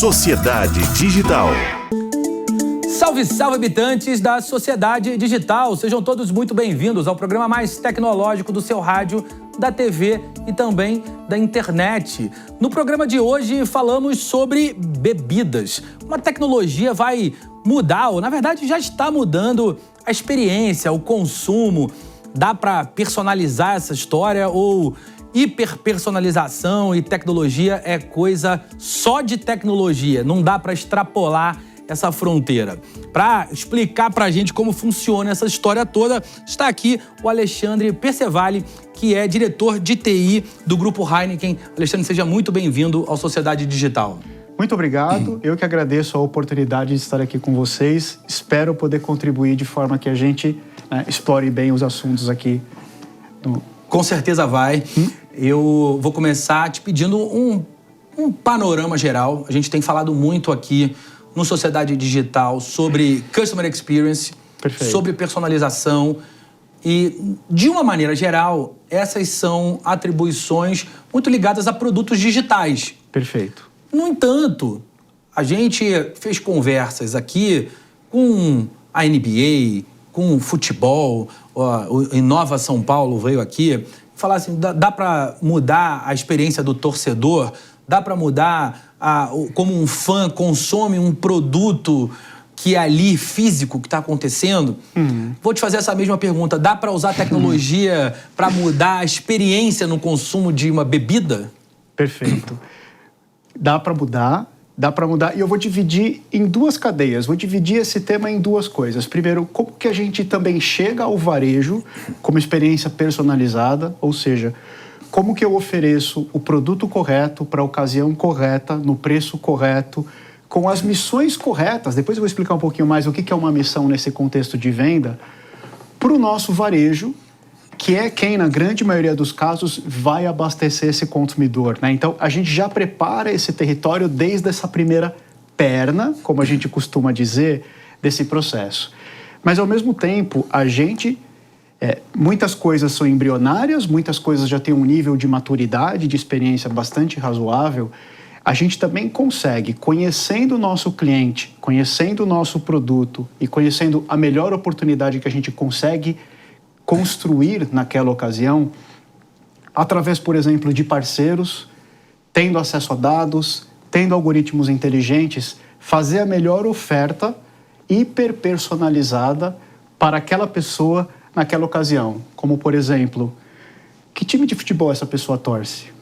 Sociedade Digital. Salve, salve, habitantes da Sociedade Digital! Sejam todos muito bem-vindos ao programa mais tecnológico do seu rádio, da TV e também da internet. No programa de hoje falamos sobre bebidas. Uma tecnologia vai mudar, ou na verdade já está mudando a experiência, o consumo. Dá para personalizar essa história ou hiperpersonalização e tecnologia é coisa só de tecnologia. Não dá para extrapolar essa fronteira. Para explicar para a gente como funciona essa história toda, está aqui o Alexandre Percevale, que é diretor de TI do Grupo Heineken. Alexandre, seja muito bem-vindo ao Sociedade Digital. Muito obrigado. Eu que agradeço a oportunidade de estar aqui com vocês. Espero poder contribuir de forma que a gente explore bem os assuntos aqui. Com certeza vai. Eu vou começar te pedindo um panorama geral. A gente tem falado muito aqui no Sociedade Digital sobre Customer Experience, Perfeito. Sobre personalização e, de uma maneira geral, essas são atribuições muito ligadas a produtos digitais. Perfeito. No entanto, a gente fez conversas aqui com a NBA, com o futebol, o Inova São Paulo veio aqui, falar assim, dá para mudar a experiência do torcedor, dá para mudar como um fã consome um produto que é ali físico que está acontecendo. Vou te fazer essa mesma pergunta. Dá para usar tecnologia para mudar a experiência no consumo de uma bebida? Perfeito. Dá para mudar. E eu vou dividir em duas cadeias. Vou dividir esse tema em duas coisas. Primeiro, como que a gente também chega ao varejo como experiência personalizada, ou seja, como que eu ofereço o produto correto para a ocasião correta, no preço correto, com as missões corretas. Depois eu vou explicar um pouquinho mais o que é uma missão nesse contexto de venda, para o nosso varejo, que é quem, na grande maioria dos casos, vai abastecer esse consumidor, né? Então, a gente já prepara esse território desde essa primeira perna, como a gente costuma dizer, desse processo. Mas, ao mesmo tempo, a gente... muitas coisas são embrionárias, muitas coisas já têm um nível de maturidade, de experiência bastante razoável. A gente também consegue, conhecendo o nosso cliente, conhecendo o nosso produto e conhecendo a melhor oportunidade que a gente consegue construir naquela ocasião, através, por exemplo, de parceiros, tendo acesso a dados, tendo algoritmos inteligentes, fazer a melhor oferta hiperpersonalizada para aquela pessoa naquela ocasião. Como, por exemplo, que time de futebol essa pessoa torce?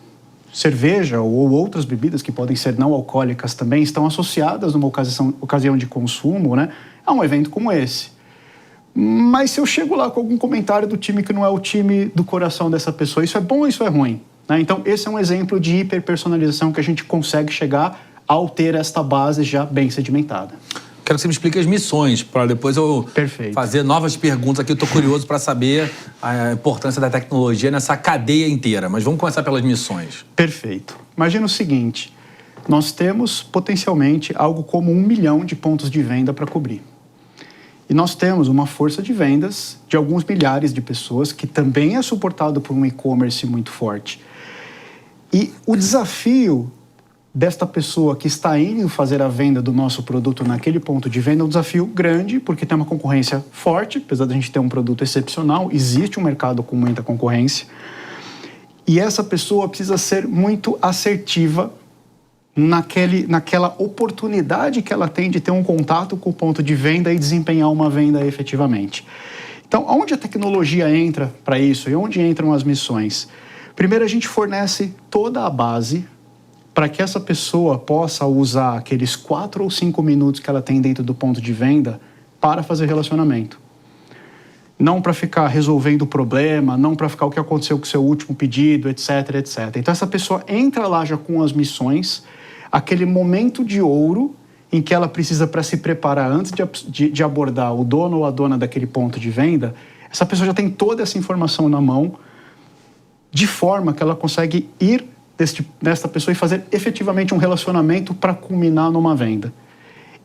Cerveja ou outras bebidas que podem ser não alcoólicas também estão associadas numa ocasião de consumo, né, a um evento como esse. Mas se eu chego lá com algum comentário do time que não é o time do coração dessa pessoa, isso é bom ou isso é ruim? Né? Então, esse é um exemplo de hiperpersonalização que a gente consegue chegar ao ter esta base já bem sedimentada. Quero que você me explique as missões, para depois eu fazer novas perguntas aqui. Eu estou curioso para saber a importância da tecnologia nessa cadeia inteira. Mas vamos começar pelas missões. Perfeito. Imagina o seguinte, nós temos potencialmente algo como 1 milhão de pontos de venda para cobrir. E nós temos uma força de vendas de alguns milhares de pessoas que também é suportado por um e-commerce muito forte. E o desafio desta pessoa que está indo fazer a venda do nosso produto naquele ponto de venda é um desafio grande, porque tem uma concorrência forte, apesar de a gente ter um produto excepcional, existe um mercado com muita concorrência. E essa pessoa precisa ser muito assertiva naquela oportunidade que ela tem de ter um contato com o ponto de venda e desempenhar uma venda efetivamente. Então, onde a tecnologia entra para isso e onde entram as missões? Primeiro, a gente fornece toda a base para que essa pessoa possa usar aqueles 4 ou 5 minutos que ela tem dentro do ponto de venda para fazer relacionamento. Não para ficar resolvendo o problema, não para ficar o que aconteceu com o seu último pedido, etc, etc. Então, essa pessoa entra lá já com as missões, aquele momento de ouro em que ela precisa para se preparar antes de abordar o dono ou a dona daquele ponto de venda, essa pessoa já tem toda essa informação na mão, de forma que ela consegue ir nesta pessoa e fazer efetivamente um relacionamento para culminar numa venda.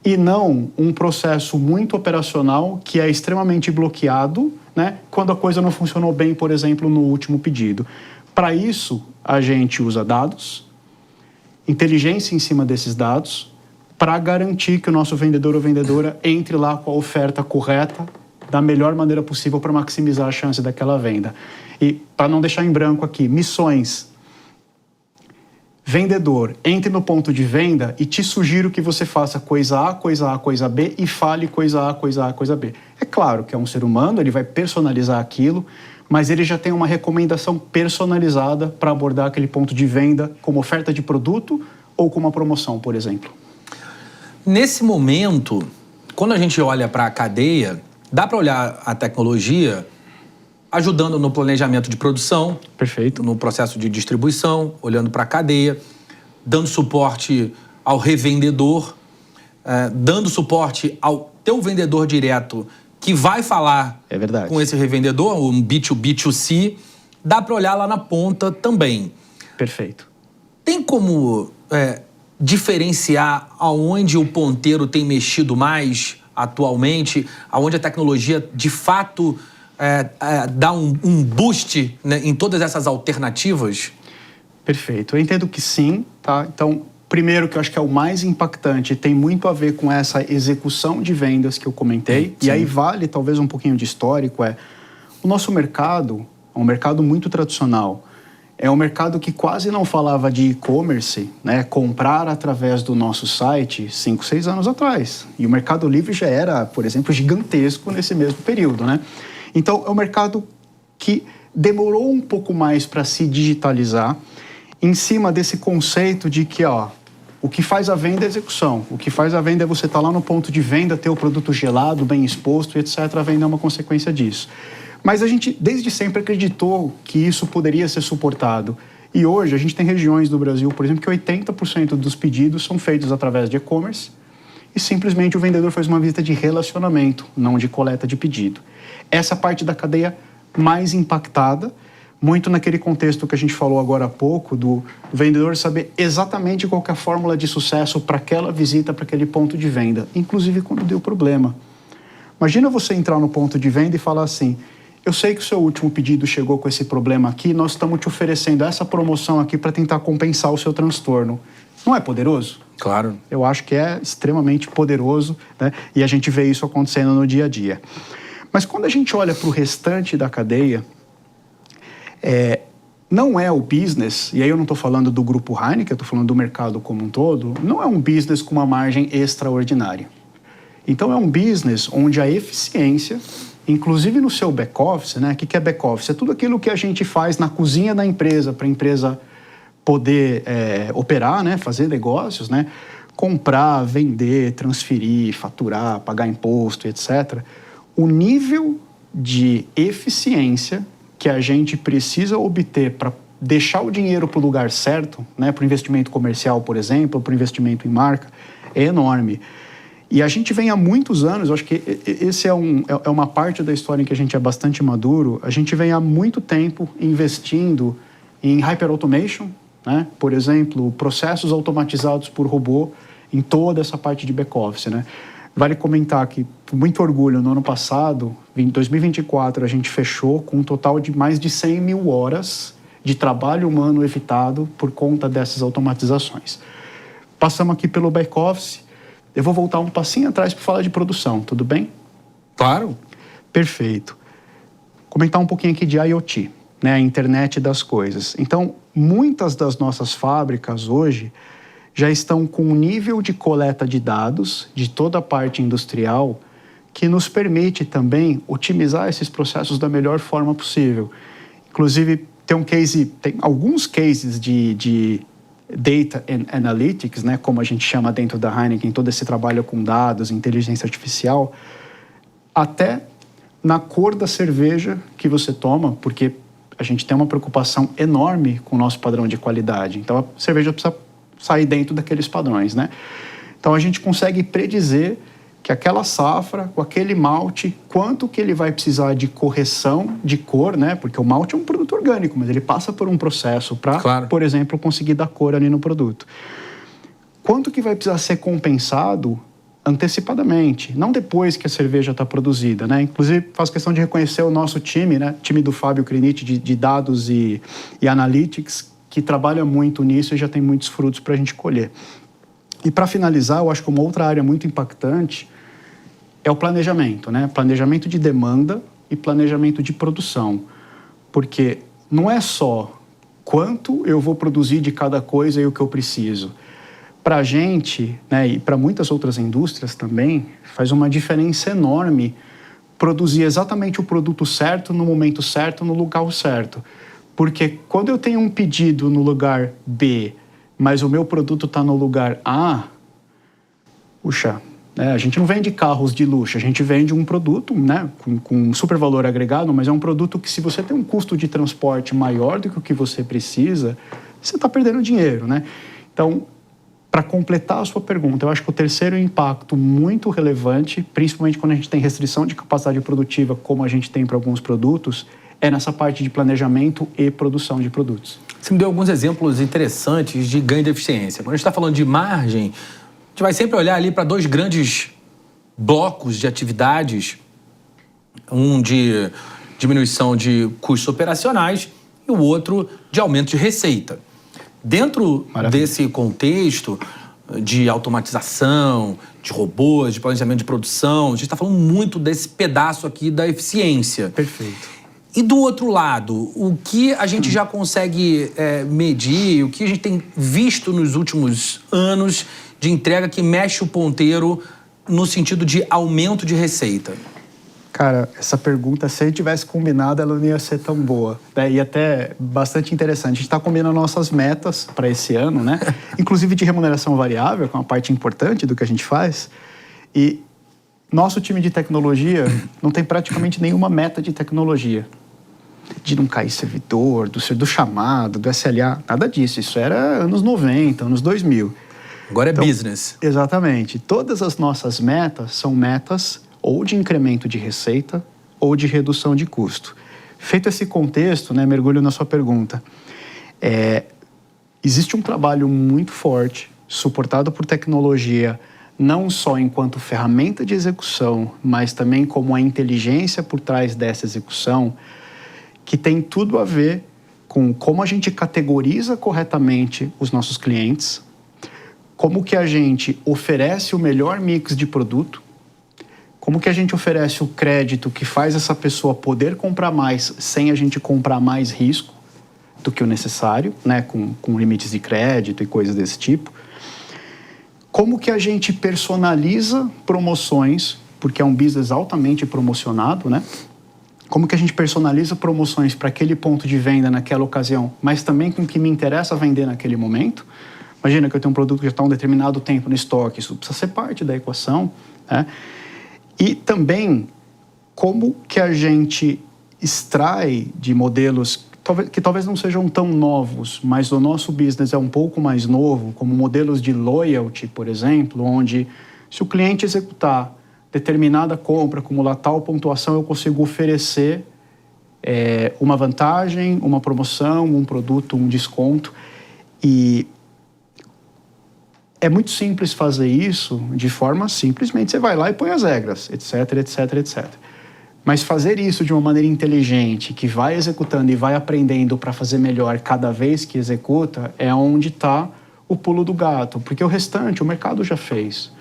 E não um processo muito operacional que é extremamente bloqueado, né, quando a coisa não funcionou bem, por exemplo, no último pedido. Para isso, a gente usa dados, inteligência em cima desses dados, para garantir que o nosso vendedor ou vendedora entre lá com a oferta correta, da melhor maneira possível para maximizar a chance daquela venda. E para não deixar em branco aqui, missões. Vendedor, entre no ponto de venda e te sugiro que você faça coisa A, coisa A, coisa B e fale coisa A, coisa A, coisa B. É claro que é um ser humano, ele vai personalizar aquilo, mas ele já tem uma recomendação personalizada para abordar aquele ponto de venda como oferta de produto ou como uma promoção, por exemplo. Nesse momento, quando a gente olha para a cadeia, dá para olhar a tecnologia ajudando no planejamento de produção, perfeito, no processo de distribuição, olhando para a cadeia, dando suporte ao revendedor, dando suporte ao teu vendedor direto que vai falar com esse revendedor, um B2B2C, dá para olhar lá na ponta também. Perfeito. Tem como diferenciar aonde o ponteiro tem mexido mais atualmente, aonde a tecnologia de fato dá um boost, né, em todas essas alternativas? Perfeito. Eu entendo que sim, tá? Então, primeiro que eu acho que é o mais impactante, tem muito a ver com essa execução de vendas que eu comentei. Sim. E aí vale talvez um pouquinho de histórico, o nosso mercado é um mercado muito tradicional. É um mercado que quase não falava de e-commerce, né? Comprar através do nosso site 5, 6 anos atrás. E o Mercado Livre já era, por exemplo, gigantesco nesse mesmo período, né? Então, é um mercado que demorou um pouco mais para se digitalizar em cima desse conceito de que, o que faz a venda é a execução. O que faz a venda é você estar lá no ponto de venda, ter o produto gelado, bem exposto, etc. A venda é uma consequência disso. Mas a gente, desde sempre, acreditou que isso poderia ser suportado. E hoje, a gente tem regiões do Brasil, por exemplo, que 80% dos pedidos são feitos através de e-commerce e simplesmente o vendedor faz uma visita de relacionamento, não de coleta de pedido. Essa parte da cadeia mais impactada, muito naquele contexto que a gente falou agora há pouco, do vendedor saber exatamente qual que é a fórmula de sucesso para aquela visita, para aquele ponto de venda, inclusive quando deu problema. Imagina você entrar no ponto de venda e falar assim: eu sei que o seu último pedido chegou com esse problema aqui, nós estamos te oferecendo essa promoção aqui para tentar compensar o seu transtorno. Não é poderoso? Claro. Eu acho que é extremamente poderoso, né? E a gente vê isso acontecendo no dia a dia. Mas quando a gente olha para o restante da cadeia, não é o business, e aí eu não estou falando do grupo Heineken, eu estou falando do mercado como um todo, não é um business com uma margem extraordinária. Então é um business onde a eficiência, inclusive no seu back-office, né? O que é back-office? É tudo aquilo que a gente faz na cozinha da empresa, para a empresa poder operar, né? Fazer negócios, né? Comprar, vender, transferir, faturar, pagar imposto, etc. O nível de eficiência que a gente precisa obter para deixar o dinheiro para o lugar certo, né? Para o investimento comercial, por exemplo, para o investimento em marca, é enorme. E a gente vem há muitos anos, eu acho que esse é uma parte da história em que a gente é bastante maduro, a gente vem há muito tempo investindo em hyper-automation, né? Por exemplo, processos automatizados por robô em toda essa parte de back-office, né? Vale comentar que, com muito orgulho, no ano passado, em 2024, a gente fechou com um total de mais de 100 mil horas de trabalho humano evitado por conta dessas automatizações. Passamos aqui pelo back-office. Eu vou voltar um passinho atrás para falar de produção, tudo bem? Claro. Perfeito. Comentar um pouquinho aqui de IoT, né? A internet das coisas. Então, muitas das nossas fábricas hoje já estão com um nível de coleta de dados de toda a parte industrial que nos permite também otimizar esses processos da melhor forma possível. Inclusive, tem alguns cases de Data and Analytics, né, como a gente chama dentro da Heineken, todo esse trabalho com dados, inteligência artificial, até na cor da cerveja que você toma, porque a gente tem uma preocupação enorme com o nosso padrão de qualidade. Então, a cerveja precisa sair dentro daqueles padrões, né? Então, a gente consegue predizer que aquela safra, com aquele malte, quanto que ele vai precisar de correção de cor, né? Porque o malte é um produto orgânico, mas ele passa por um processo para, claro, por exemplo, conseguir dar cor ali no produto. Quanto que vai precisar ser compensado antecipadamente, não depois que a cerveja está produzida, né? Inclusive, faço questão de reconhecer o nosso time, né? Time do Fábio Crinit de dados e analytics, que trabalha muito nisso e já tem muitos frutos para a gente colher. E para finalizar, eu acho que uma outra área muito impactante é o planejamento, né? Planejamento de demanda e planejamento de produção. Porque não é só quanto eu vou produzir de cada coisa e o que eu preciso. Para a gente, né, e para muitas outras indústrias também, faz uma diferença enorme produzir exatamente o produto certo, no momento certo, no lugar certo. Porque quando eu tenho um pedido no lugar B, mas o meu produto está no lugar A, puxa, a gente não vende carros de luxo, a gente vende um produto, né, com super valor agregado, mas é um produto que, se você tem um custo de transporte maior do que o que você precisa, você está perdendo dinheiro, né? Então, para completar a sua pergunta, eu acho que o terceiro impacto muito relevante, principalmente quando a gente tem restrição de capacidade produtiva, como a gente tem para alguns produtos, é nessa parte de planejamento e produção de produtos. Você me deu alguns exemplos interessantes de ganho de eficiência. Quando a gente está falando de margem, a gente vai sempre olhar ali para 2 grandes blocos de atividades, um de diminuição de custos operacionais e o outro de aumento de receita. Dentro desse contexto de automatização, de robôs, de planejamento de produção, a gente está falando muito desse pedaço aqui da eficiência. Perfeito. E do outro lado, o que a gente já consegue medir, o que a gente tem visto nos últimos anos de entrega que mexe o ponteiro no sentido de aumento de receita? Cara, essa pergunta, se a gente tivesse combinado, ela não ia ser tão boa, né? E até bastante interessante. A gente está combinando nossas metas para esse ano, né? Inclusive de remuneração variável, que é uma parte importante do que a gente faz. E nosso time de tecnologia não tem praticamente nenhuma meta de tecnologia. De não cair servidor, do chamado, do SLA, nada disso. Isso era anos 90, anos 2000. Agora é business. Exatamente. Todas as nossas metas são metas ou de incremento de receita ou de redução de custo. Feito esse contexto, né, mergulho na sua pergunta, existe um trabalho muito forte, suportado por tecnologia, não só enquanto ferramenta de execução, mas também como a inteligência por trás dessa execução, que tem tudo a ver com como a gente categoriza corretamente os nossos clientes, como que a gente oferece o melhor mix de produto, como que a gente oferece o crédito que faz essa pessoa poder comprar mais sem a gente comprar mais risco do que o necessário, né, com limites de crédito e coisas desse tipo. Como que a gente personaliza promoções, porque é um business altamente promocionado, né? Como que a gente personaliza promoções para aquele ponto de venda naquela ocasião, mas também com o que me interessa vender naquele momento. Imagina que eu tenho um produto que já está um determinado tempo no estoque, isso precisa ser parte da equação, né? E também como que a gente extrai de modelos que talvez não sejam tão novos, mas o nosso business é um pouco mais novo, como modelos de loyalty, por exemplo, onde se o cliente executar determinada compra, acumular tal pontuação, eu consigo oferecer uma vantagem, uma promoção, um produto, um desconto. E é muito simples fazer isso de forma simplesmente você vai lá e põe as regras, etc, etc, etc. Mas fazer isso de uma maneira inteligente, que vai executando e vai aprendendo para fazer melhor cada vez que executa, é onde está o pulo do gato. Porque o restante, o mercado já fez.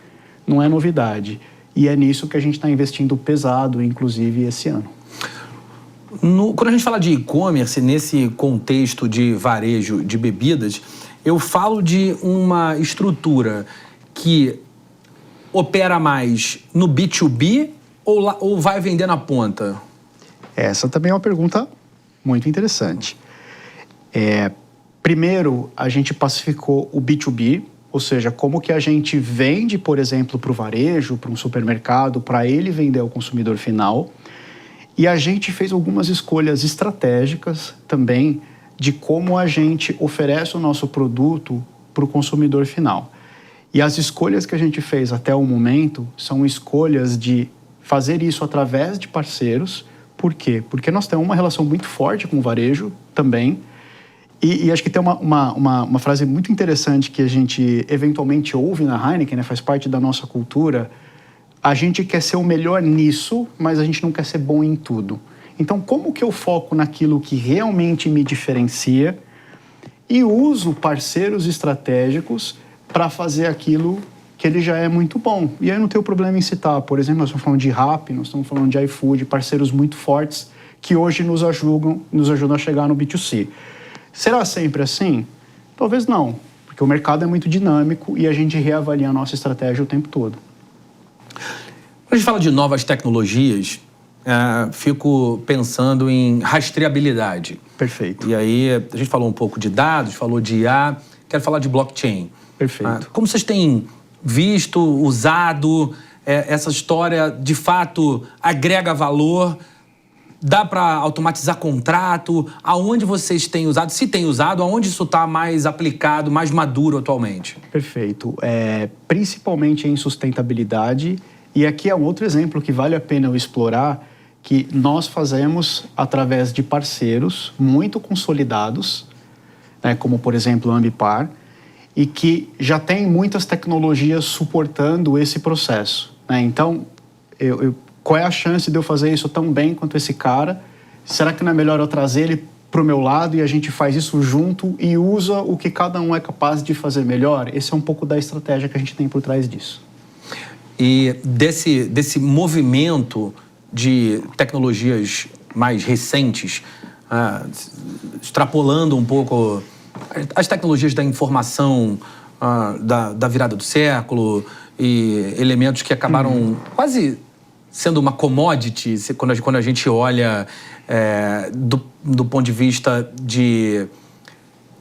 Não é novidade. E é nisso que a gente está investindo pesado, inclusive, esse ano. Quando a gente fala de e-commerce, nesse contexto de varejo de bebidas, eu falo de uma estrutura que opera mais no B2B ou vai vender na ponta? Essa também é uma pergunta muito interessante. Primeiro, a gente pacificou o B2B, ou seja, como que a gente vende, por exemplo, para o varejo, para um supermercado, para ele vender ao consumidor final. E a gente fez algumas escolhas estratégicas também de como a gente oferece o nosso produto para o consumidor final. E as escolhas que a gente fez até o momento são escolhas de fazer isso através de parceiros. Por quê? Porque nós temos uma relação muito forte com o varejo também. E acho que tem uma frase muito interessante que a gente eventualmente ouve na Heineken, né? Faz parte da nossa cultura. A gente quer ser o melhor nisso, mas a gente não quer ser bom em tudo. Então, como que eu foco naquilo que realmente me diferencia e uso parceiros estratégicos para fazer aquilo que ele já é muito bom. E aí não tem o problema em citar. Por exemplo, nós estamos falando de Rappi, nós estamos falando de iFood, parceiros muito fortes que hoje nos ajudam a chegar no B2C. Será sempre assim? Talvez não, porque o mercado é muito dinâmico e a gente reavalia a nossa estratégia o tempo todo. Quando a gente fala de novas tecnologias, fico pensando em rastreabilidade. Perfeito. E aí, a gente falou um pouco de dados, falou de IA, quero falar de blockchain. Perfeito. Como vocês têm visto, usado, essa história de fato agrega valor? Dá para automatizar contrato? Aonde vocês têm usado? Se têm usado, aonde isso está mais aplicado, mais maduro atualmente? Perfeito. Principalmente em sustentabilidade. E aqui é um outro exemplo que vale a pena eu explorar, que nós fazemos através de parceiros muito consolidados, né, como, por exemplo, a Ambipar, e que já tem muitas tecnologias suportando esse processo, né? Então, qual é a chance de eu fazer isso tão bem quanto esse cara? Será que não é melhor eu trazer ele para o meu lado e a gente faz isso junto e usa o que cada um é capaz de fazer melhor? Esse é um pouco da estratégia que a gente tem por trás disso. E desse movimento de tecnologias mais recentes, extrapolando um pouco as tecnologias da informação da virada do século e elementos que acabaram quase sendo uma commodity quando a gente olha do ponto de vista de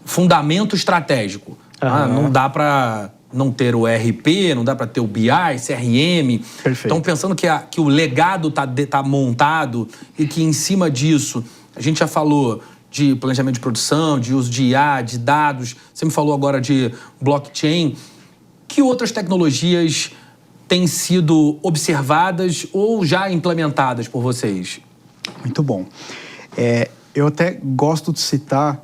fundamento estratégico. Não dá para não ter o ERP, não dá para ter o BI, CRM. Perfeito. Então, pensando que o legado tá montado e que em cima disso a gente já falou de planejamento de produção, de uso de IA, de dados, você me falou agora de blockchain. Que outras tecnologias têm sido observadas ou já implementadas por vocês? Muito bom. Eu até gosto de citar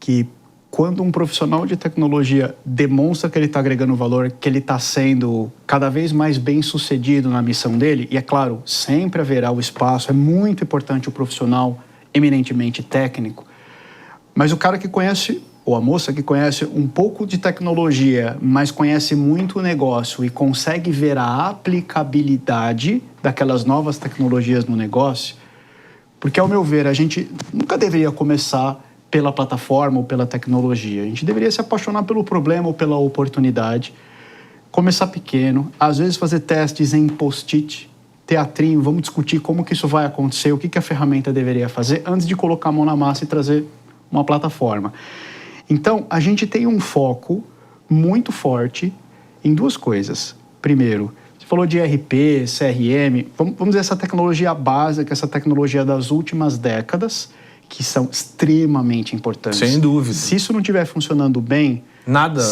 que quando um profissional de tecnologia demonstra que ele está agregando valor, que ele está sendo cada vez mais bem-sucedido na missão dele, e é claro, sempre haverá o espaço, é muito importante o profissional eminentemente técnico, mas o cara que conhece, ou a moça que conhece um pouco de tecnologia, mas conhece muito o negócio e consegue ver a aplicabilidade daquelas novas tecnologias no negócio, porque, ao meu ver, a gente nunca deveria começar pela plataforma ou pela tecnologia. A gente deveria se apaixonar pelo problema ou pela oportunidade, começar pequeno, às vezes fazer testes em post-it, teatrinho, vamos discutir como que isso vai acontecer, o que a ferramenta deveria fazer, antes de colocar a mão na massa e trazer uma plataforma. Então, a gente tem um foco muito forte em duas coisas. Primeiro, você falou de ERP, CRM, vamos dizer essa tecnologia básica, essa tecnologia das últimas décadas, que são extremamente importantes. Sem dúvida. Se isso não estiver funcionando bem... Nada,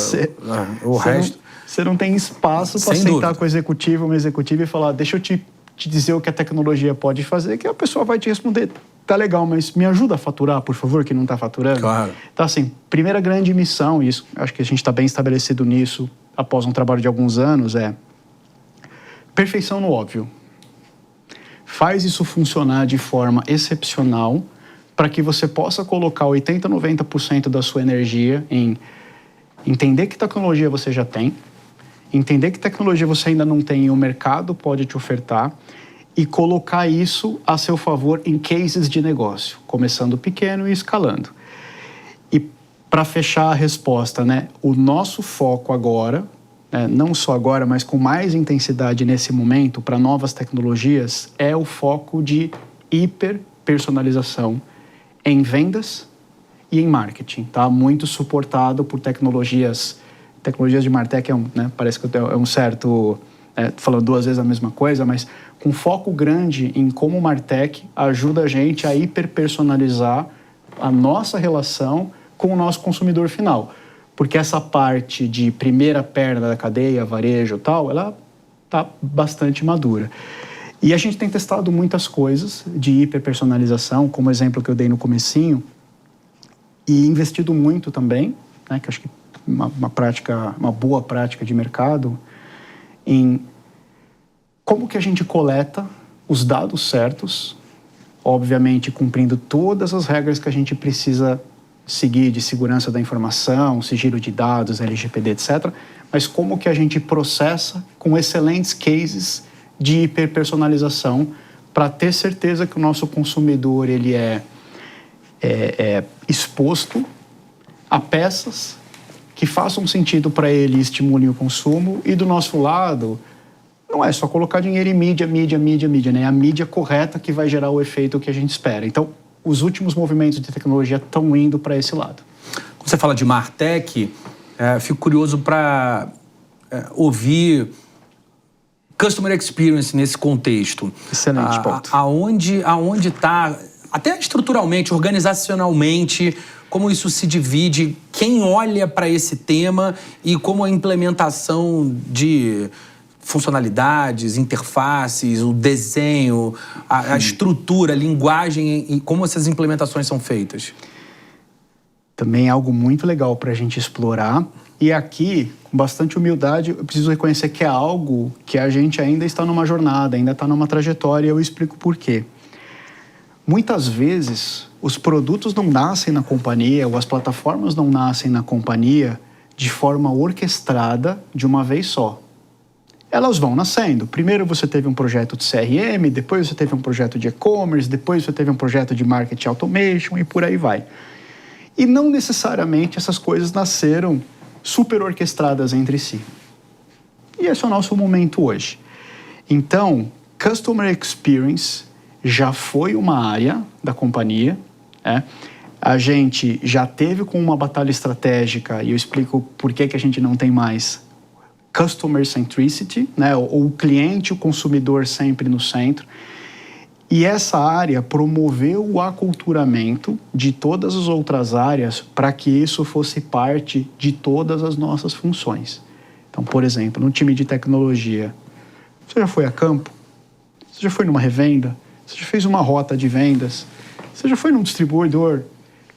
o resto... Você não tem espaço para sentar com o executivo, uma executiva e falar, deixa eu te dizer o que a tecnologia pode fazer, que a pessoa vai te responder, tá legal, mas me ajuda a faturar, por favor, que não está faturando. Claro. Então, assim, primeira grande missão, e isso, acho que a gente está bem estabelecido nisso, após um trabalho de alguns anos, é perfeição no óbvio. Faz isso funcionar de forma excepcional, para que você possa colocar 80%, 90% da sua energia em entender que tecnologia você já tem, entender que tecnologia você ainda não tem e o mercado pode te ofertar e colocar isso a seu favor em cases de negócio, começando pequeno e escalando. E para fechar a resposta, né, o nosso foco agora, não só agora, mas com mais intensidade nesse momento para novas tecnologias, é o foco de hiperpersonalização em vendas e em marketing, tá? Muito suportado por tecnologias de Martech, parece que é um certo, falando duas vezes a mesma coisa, mas com foco grande em como o Martech ajuda a gente a hiperpersonalizar a nossa relação com o nosso consumidor final. Porque essa parte de primeira perna da cadeia, varejo e tal, ela está bastante madura. E a gente tem testado muitas coisas de hiperpersonalização, como o exemplo que eu dei no comecinho, e investido muito também, né, que acho que uma boa prática de mercado, em como que a gente coleta os dados certos, obviamente cumprindo todas as regras que a gente precisa seguir de segurança da informação, sigilo de dados, LGPD, etc., mas como que a gente processa com excelentes cases de hiperpersonalização para ter certeza que o nosso consumidor ele é exposto a peças que façam sentido para ele e estimulem o consumo, e do nosso lado não é só colocar dinheiro em mídia, né? É a mídia correta que vai gerar o efeito que a gente espera. Então, os últimos movimentos de tecnologia estão indo para esse lado. Quando você fala de MarTech, fico curioso para ouvir Customer Experience nesse contexto. Excelente ponto. Aonde está, até estruturalmente, organizacionalmente, como isso se divide, quem olha para esse tema e como a implementação de funcionalidades, interfaces, o desenho, a estrutura, a linguagem e como essas implementações são feitas? Também é algo muito legal para a gente explorar. E aqui, com bastante humildade, eu preciso reconhecer que é algo que a gente ainda está numa jornada, ainda está numa trajetória, e eu explico por quê. Muitas vezes, os produtos não nascem na companhia, ou as plataformas não nascem na companhia de forma orquestrada de uma vez só. Elas vão nascendo. Primeiro você teve um projeto de CRM, depois você teve um projeto de e-commerce, depois você teve um projeto de marketing automation e por aí vai. E não necessariamente essas coisas nasceram super orquestradas entre si. E esse é o nosso momento hoje. Então, Customer Experience já foi uma área da companhia. A gente já teve com uma batalha estratégica, e eu explico por que a gente não tem mais Customer Centricity, né? O cliente, o consumidor sempre no centro. E essa área promoveu o aculturamento de todas as outras áreas para que isso fosse parte de todas as nossas funções. Então, por exemplo, no time de tecnologia, você já foi a campo? Você já foi numa revenda? Você já fez uma rota de vendas? Você já foi num distribuidor?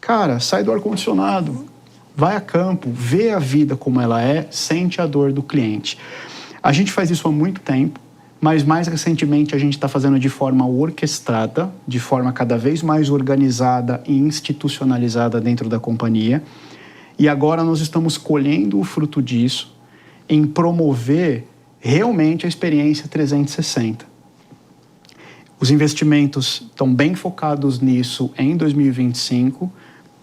Cara, sai do ar-condicionado, vai a campo, vê a vida como ela é, sente a dor do cliente. A gente faz isso há muito tempo, mas mais recentemente a gente está fazendo de forma orquestrada, de forma cada vez mais organizada e institucionalizada dentro da companhia. E agora nós estamos colhendo o fruto disso em promover realmente a experiência 360. Os investimentos estão bem focados nisso em 2025,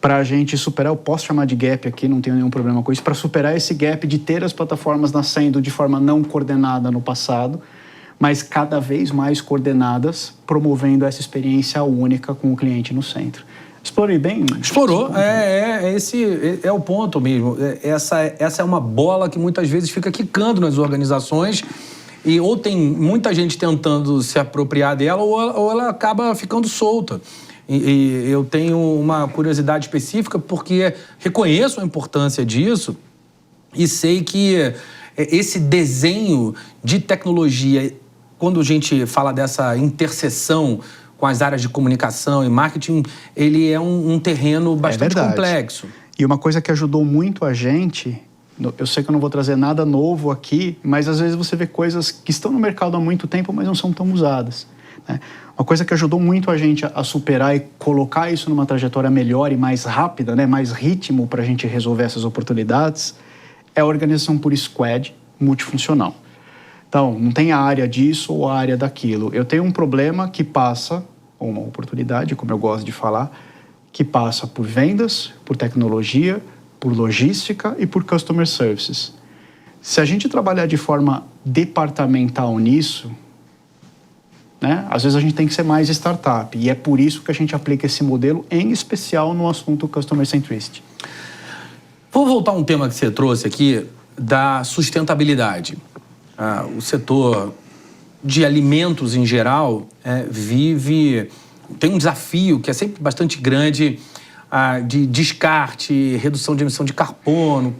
para a gente superar, eu posso chamar de gap aqui, não tenho nenhum problema com isso, para superar esse gap de ter as plataformas nascendo de forma não coordenada no passado, mas cada vez mais coordenadas, promovendo essa experiência única com o cliente no centro. Explorei bem? Explorou. Esse é o ponto mesmo. Essa é uma bola que muitas vezes fica quicando nas organizações e ou tem muita gente tentando se apropriar dela ou ela acaba ficando solta. E eu tenho uma curiosidade específica porque reconheço a importância disso e sei que esse desenho de tecnologia, quando a gente fala dessa interseção com as áreas de comunicação e marketing, ele é um terreno bastante complexo. E uma coisa que ajudou muito a gente, eu sei que eu não vou trazer nada novo aqui, mas às vezes você vê coisas que estão no mercado há muito tempo, mas não são tão usadas, né? Uma coisa que ajudou muito a gente a superar e colocar isso numa trajetória melhor e mais rápida, né? Mais ritmo para a gente resolver essas oportunidades, é a organização por squad multifuncional. Então, não tem a área disso ou a área daquilo. Eu tenho um problema que passa, ou uma oportunidade, como eu gosto de falar, que passa por vendas, por tecnologia, por logística e por customer services. Se a gente trabalhar de forma departamental nisso, né, às vezes a gente tem que ser mais startup. E é por isso que a gente aplica esse modelo, em especial no assunto Customer Centricity. Vou voltar a um tema que você trouxe aqui, da sustentabilidade. O setor de alimentos em geral tem um desafio que é sempre bastante grande de descarte, redução de emissão de carbono.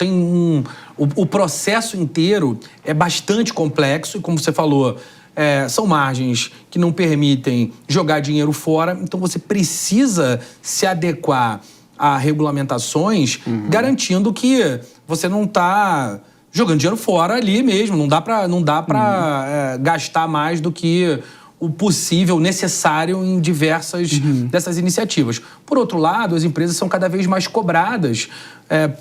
O processo inteiro é bastante complexo e, como você falou, são margens que não permitem jogar dinheiro fora. Então você precisa se adequar a regulamentações, garantindo que você não está jogando dinheiro fora ali mesmo. Não dá para gastar mais do que o possível, necessário em diversas dessas iniciativas. Por outro lado, as empresas são cada vez mais cobradas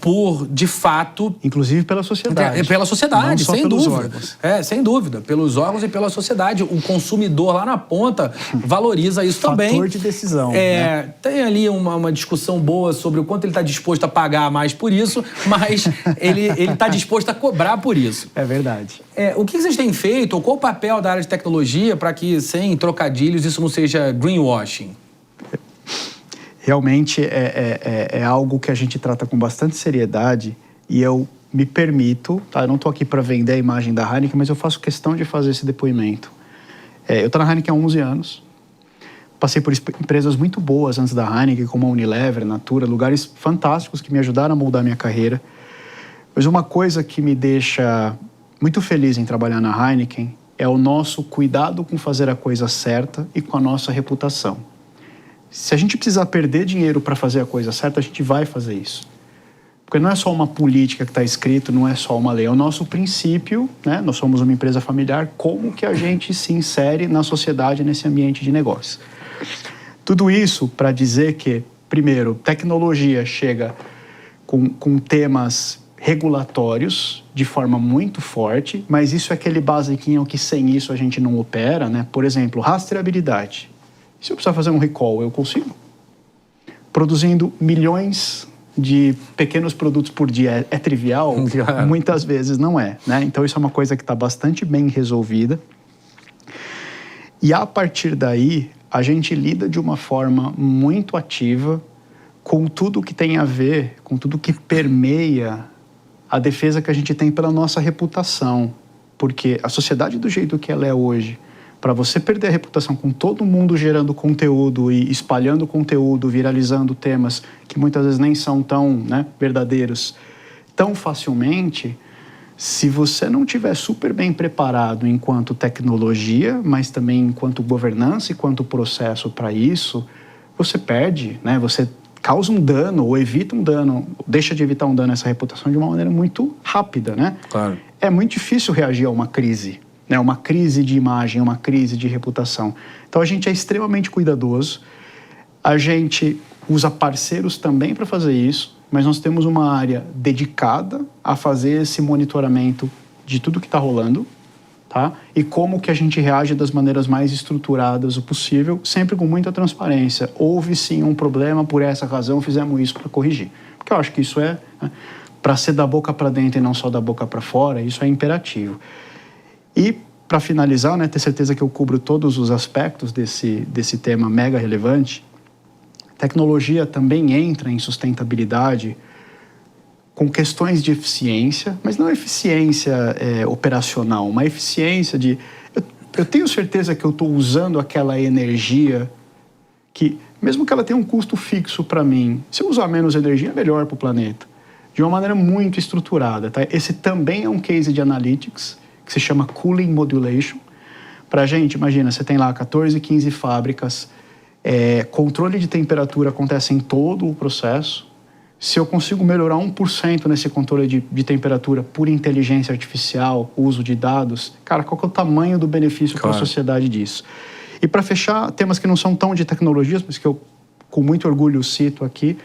por, de fato... Inclusive pela sociedade. Pela sociedade, sem dúvida. Órgãos. Sem dúvida. Pelos órgãos e pela sociedade. O consumidor lá na ponta valoriza isso também. Fator de decisão. Né? Tem ali uma discussão boa sobre o quanto ele está disposto a pagar mais por isso, mas ele está disposto a cobrar por isso. É verdade. O que vocês têm feito, ou qual o papel da área de tecnologia para que, sem trocadilhos, isso não seja greenwashing? Realmente é algo que a gente trata com bastante seriedade e eu me permito, tá? Eu não estou aqui para vender a imagem da Heineken, mas eu faço questão de fazer esse depoimento. Eu estou na Heineken há 11 anos, passei por empresas muito boas antes da Heineken, como a Unilever, Natura, lugares fantásticos que me ajudaram a moldar minha carreira. Mas uma coisa que me deixa muito feliz em trabalhar na Heineken é o nosso cuidado com fazer a coisa certa e com a nossa reputação. Se a gente precisar perder dinheiro para fazer a coisa certa, a gente vai fazer isso. Porque não é só uma política que está escrito, não é só uma lei, é o nosso princípio, né? Nós somos uma empresa familiar, como que a gente se insere na sociedade, nesse ambiente de negócios. Tudo isso para dizer que, primeiro, tecnologia chega com temas regulatórios de forma muito forte, mas isso é aquele basiquinho que sem isso a gente não opera, né? Por exemplo, rastreabilidade. Se eu precisar fazer um recall, eu consigo? Produzindo milhões de pequenos produtos por dia é trivial? Muitas vezes não é, né? Então isso é uma coisa que está bastante bem resolvida. E a partir daí, a gente lida de uma forma muito ativa com tudo que tem a ver, com tudo que permeia a defesa que a gente tem pela nossa reputação. Porque a sociedade do jeito que ela é hoje, para você perder a reputação com todo mundo gerando conteúdo e espalhando conteúdo, viralizando temas que muitas vezes nem são tão, né, verdadeiros, tão facilmente, se você não estiver super bem preparado enquanto tecnologia, mas também enquanto governança e quanto processo para isso, você perde, né? Você causa um dano ou evita um dano, deixa de evitar um dano a essa reputação de uma maneira muito rápida, né? Claro. É muito difícil reagir a uma crise. Uma crise de imagem, uma crise de reputação. Então a gente é extremamente cuidadoso, a gente usa parceiros também para fazer isso, mas nós temos uma área dedicada a fazer esse monitoramento de tudo que está rolando, tá? E como que a gente reage das maneiras mais estruturadas o possível, sempre com muita transparência. Houve sim um problema, por essa razão fizemos isso para corrigir. Porque eu acho que isso é, né, para ser da boca para dentro e não só da boca para fora, isso é imperativo. E, para finalizar, né, ter certeza que eu cubro todos os aspectos desse tema mega relevante, tecnologia também entra em sustentabilidade com questões de eficiência, mas não eficiência operacional, uma eficiência de... Eu tenho certeza que eu estou usando aquela energia que, mesmo que ela tenha um custo fixo para mim, se eu usar menos energia, é melhor para o planeta. De uma maneira muito estruturada. Tá? Esse também é um case de analytics, que se chama Cooling Modulation. Para a gente, imagina, você tem lá 14, 15 fábricas, controle de temperatura acontece em todo o processo. Se eu consigo melhorar 1% nesse controle de temperatura por inteligência artificial, uso de dados, cara, qual que é o tamanho do benefício para a sociedade disso? E para fechar, temas que não são tão de tecnologias, mas que eu com muito orgulho cito aqui,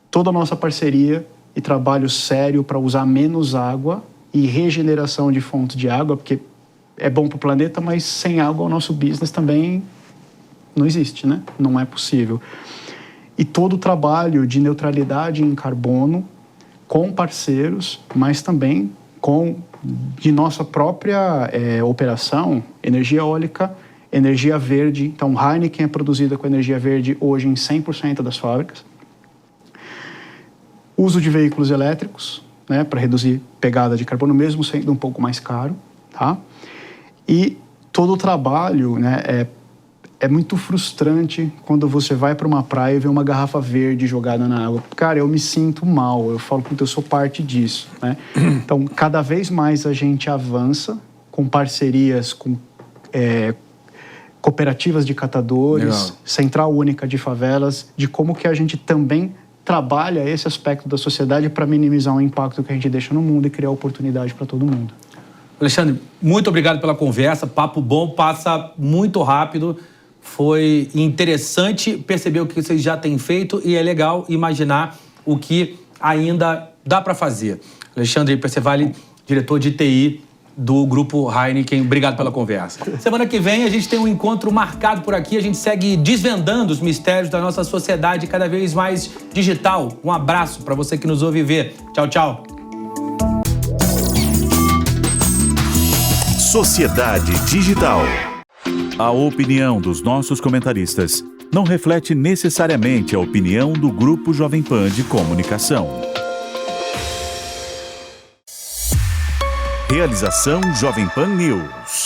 toda a nossa parceria e trabalho sério para usar menos água e regeneração de fontes de água, porque é bom para o planeta, mas sem água o nosso business também não existe, né? Não é possível. E todo o trabalho de neutralidade em carbono com parceiros, mas também de nossa própria operação, energia eólica, energia verde. Então, Heineken é produzida com energia verde hoje em 100% das fábricas. Uso de veículos elétricos, né, para reduzir pegada de carbono, mesmo sendo um pouco mais caro, tá? E todo o trabalho, né, é muito frustrante quando você vai para uma praia e vê uma garrafa verde jogada na água. Cara, eu me sinto mal, eu falo, puta, eu sou parte disso, né? Então, cada vez mais a gente avança com parcerias, com cooperativas de catadores, legal, Central Única de Favelas, de como que a gente também trabalha esse aspecto da sociedade para minimizar o impacto que a gente deixa no mundo e criar oportunidade para todo mundo. Alexandre, muito obrigado pela conversa. Papo bom, passa muito rápido. Foi interessante perceber o que vocês já têm feito e é legal imaginar o que ainda dá para fazer. Alexandre Percevale, diretor de TI do Grupo Heineken, obrigado pela conversa. Semana que vem a gente tem um encontro marcado por aqui, a gente segue desvendando os mistérios da nossa sociedade cada vez mais digital. Um abraço para você que nos ouve ver. Tchau, tchau. Sociedade Digital. A opinião dos nossos comentaristas não reflete necessariamente a opinião do Grupo Jovem Pan de Comunicação. Realização Jovem Pan News.